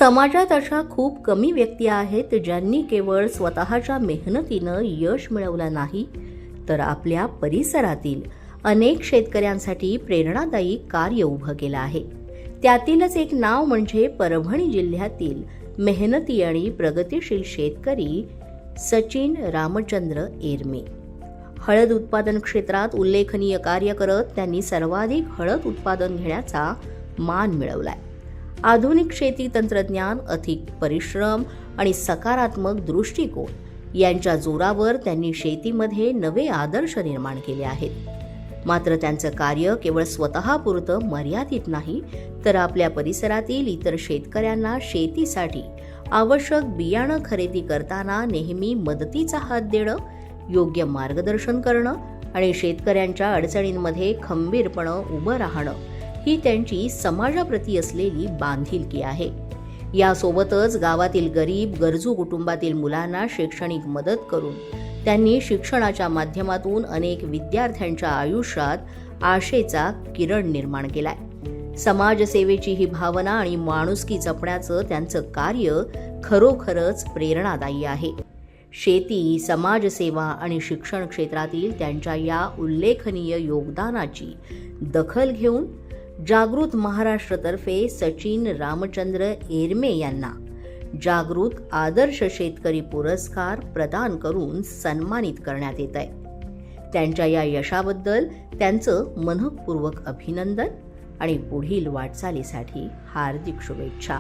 समाजात अशा खूप कमी व्यक्ती आहेत ज्यांनी केवळ स्वतःच्या मेहनतीनं यश मिळवलं नाही, तर आपल्या परिसरातील अनेक शेतकऱ्यांसाठी प्रेरणादायी कार्य उभं केलं आहे. त्यातीलच एक नाव म्हणजे परभणी जिल्ह्यातील मेहनती आणि प्रगतिशील शेतकरी सचिन रामचंद्र एरमे. हळद उत्पादन क्षेत्रात उल्लेखनीय कार्य करत त्यांनी सर्वाधिक हळद उत्पादन घेण्याचा मान मिळवलाय. आधुनिक शेती तंत्रज्ञान, अधिक परिश्रम आणि सकारात्मक दृष्टिकोन यांच्या जोरावर त्यांनी शेतीमध्ये नवे आदर्श निर्माण केले आहेत. मात्र त्यांचं कार्य केवळ स्वतःपुरतं मर्यादित नाही, तर आपल्या परिसरातील इतर शेतकऱ्यांना शेतीसाठी आवश्यक बियाणं खरेदी करताना नेहमी मदतीचा हात देणं, योग्य मार्गदर्शन करणं आणि शेतकऱ्यांच्या अडचणींमध्ये खंबीरपणे उभं राहणं ही त्यांची समाजाप्रती असलेली बांधिलकी आहे. यासोबतच गावातील गरीब गरजू कुटुंबातील मुलांना शैक्षणिक मदत करून त्यांनी शिक्षणाच्या माध्यमातून अनेक विद्यार्थ्यांच्या आयुष्यात आशेचा किरण निर्माण केलाय. समाजसेवेची ही भावना आणि माणुसकी जपण्याचं त्यांचं कार्य खरोखरच प्रेरणादायी आहे. शेती, समाजसेवा आणि शिक्षण क्षेत्रातील त्यांच्या या उल्लेखनीय योगदानाची दखल घेऊन जागृत महाराष्ट्रतर्फे सचिन रामचंद्र एरमे यांना जागृत आदर्श शेतकरी पुरस्कार प्रदान करून सन्मानित करण्यात येत आहे. त्यांच्या या यशाबद्दल त्यांचं मनःपूर्वक अभिनंदन आणि पुढील वाटचालीसाठी हार्दिक शुभेच्छा.